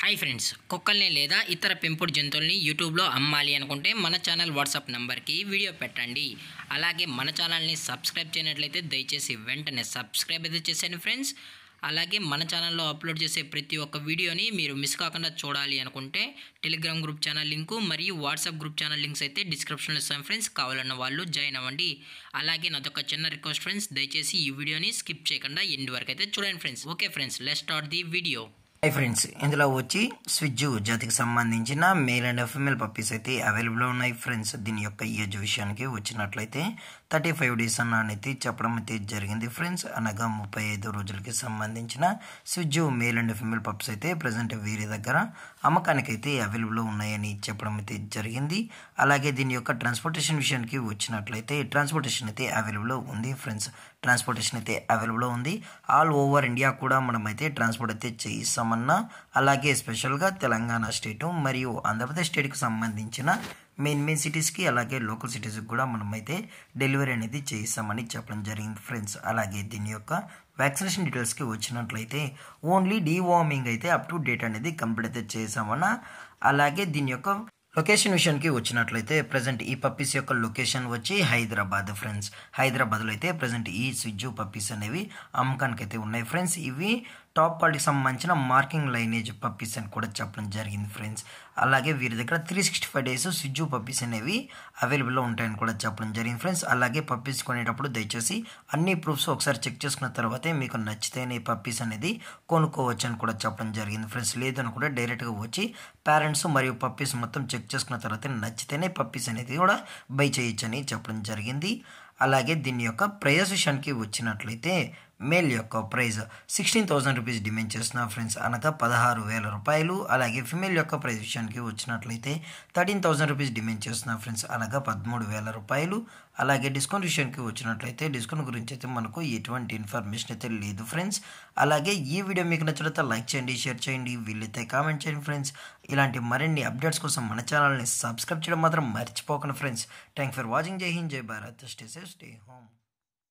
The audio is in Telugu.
హాయ్ ఫ్రెండ్స్, కుక్కల్ని లేదా ఇతర పెంపుడు జంతువుల్ని యూట్యూబ్లో అమ్మాలి అనుకుంటే మన ఛానల్ వాట్సాప్ నెంబర్కి వీడియో పెట్టండి. అలాగే మన ఛానల్ని సబ్స్క్రైబ్ చేయనట్లయితే దయచేసి వెంటనే సబ్స్క్రైబ్ అయితే చేసేయండి ఫ్రెండ్స్. అలాగే మన ఛానల్లో అప్లోడ్ చేసే ప్రతి ఒక్క వీడియోని మీరు మిస్ కాకుండా చూడాలి అనుకుంటే టెలిగ్రామ్ గ్రూప్ ఛానల్ లింకు మరియు వాట్సాప్ గ్రూప్ ఛానల్ లింక్స్ అయితే డిస్క్రిప్షన్లో ఇస్తాను ఫ్రెండ్స్. కావాలన్న వాళ్ళు జాయిన్ అవ్వండి. అలాగే నాదొక చిన్న రిక్వెస్ట్ ఫ్రెండ్స్, దయచేసి ఈ వీడియోని స్కిప్ చేయకుండా ఎండ్ వరకు అయితే చూడండి friends. Okay friends, let's start the video. Hi friends, ఇందులో వచ్చి స్విజ్జు జాతికి సంబంధించిన మేల్ అండ్ ఫీమేల్ పప్పీస్ అయితే అవైలబుల్ ఉన్నాయి ఫ్రెండ్స్. దీని యొక్క ఏజ్ విషయానికి వచ్చినట్లయితే 35 డేస్ అనేది చెప్పడం అయితే జరిగింది ఫ్రెండ్స్. అనగా 35 రోజులకి సంబంధించిన స్విజ్జు మేల్ అండ్ ఫీమేల్ పప్పీస్ అయితే ప్రజెంట్ వీరి దగ్గర అమ్మకానికి అయితే అవైలబుల్ ఉన్నాయని చెప్పడం అయితే జరిగింది. అలాగే దీని యొక్క ట్రాన్స్పోర్టేషన్ విషయానికి వచ్చినట్లయితే ట్రాన్స్పోర్టేషన్ అయితే అవైలబుల్ ఉంది ఫ్రెండ్స్. ట్రాన్స్పోర్టేషన్ అయితే అవైలబుల్ ఉంది. ఆల్ ఓవర్ ఇండియా కూడా మనమైతే ట్రాన్స్పోర్ట్ అయితే చేయిస్తాం. అలాగే స్పెషల్గా తెలంగాణ స్టేటు మరియు ఆంధ్రప్రదేశ్ స్టేట్కి సంబంధించిన మెయిన్ సిటీస్కి అలాగే లోకల్ సిటీస్కి కూడా మనమైతే డెలివరీ అనేది చేయిస్తామని చెప్పడం జరిగింది ఫ్రెండ్స్. అలాగే దీని యొక్క వ్యాక్సినేషన్ డీటెయిల్స్కి వచ్చినట్లయితే ఓన్లీ డీవార్మింగ్ అయితే అప్ టు డేట్ అనేది కంప్లీట్ అయితే చేసామన్నా. అలాగే దీని యొక్క లొకేషన్ విషయానికి వచ్చినట్లయితే ప్రజెంట్ ఈ పప్పీస్ యొక్క లొకేషన్ వచ్చి హైదరాబాద్ ఫ్రెండ్స్. హైదరాబాద్లో అయితే ప్రజెంట్ ఈ స్విజ్జు పప్పీస్ అనేవి అమ్మకానికి అయితే ఉన్నాయి ఫ్రెండ్స్. ఇవి టాప్ క్వాలిటీకి సంబంధించిన మార్కింగ్ లైనేజ్ పప్పీస్ అని కూడా చెప్పడం జరిగింది ఫ్రెండ్స్. అలాగే వీరి దగ్గర 365 డేస్ స్విజ్జు పప్పీస్ అనేవి అవైలబుల్లో ఉంటాయని కూడా చెప్పడం జరిగింది ఫ్రెండ్స్. అలాగే పప్పీస్ కొనేటప్పుడు దయచేసి అన్ని ప్రూఫ్స్ ఒకసారి చెక్ చేసుకున్న తర్వాతే మీకు నచ్చితేనే పప్పీస్ అనేది కొనుక్కోవచ్చు అని కూడా చెప్పడం జరిగింది ఫ్రెండ్స్. లేదనుకుంటే డైరెక్ట్గా వచ్చి పేరెంట్స్ మరియు పప్పీస్ మొత్తం చెక్ చేసుకున్న తర్వాత నచ్చితేనే పప్పీస్ అనేది కూడా బై చేయొచ్చు అని చెప్పడం జరిగింది. అలాగే దీని యొక్క ప్రైస్ విషయానికి వచ్చినట్లయితే మేల్ యొక్క ప్రైస్ 16,000 రూపీస్ డిమాండ్ చేస్తున్నారు ఫ్రెండ్స్, అనగా 16,000 రూపాయలు. అలాగే ఫిమేల్ యొక్క ప్రైస్ విషయానికి వచ్చినట్లయితే 13,000 రూపీస్ డిమాండ్ చేస్తున్నారు ఫ్రెండ్స్, అనగా 13,000 రూపాయలు. అలాగే డిస్కౌంట్ విషయానికి వచ్చినట్లయితే డిస్కౌంట్ గురించి అయితే మనకు ఎటువంటి ఇన్ఫర్మేషన్ అయితే లేదు ఫ్రెండ్స్. అలాగే ఈ వీడియో మీకు నచ్చినట్లయితే లైక్ చేయండి, షేర్ చేయండి, వీళ్ళైతే కామెంట్ చేయండి ఫ్రెండ్స్. ఇలాంటి మరిన్ని అప్డేట్స్ కోసం మన ఛానల్ని సబ్స్క్రైబ్ చేయడం మాత్రం మర్చిపోకండి ఫ్రెండ్స్. Thank for watching. జై హింద్, జై Bharat, stay safe, stay home.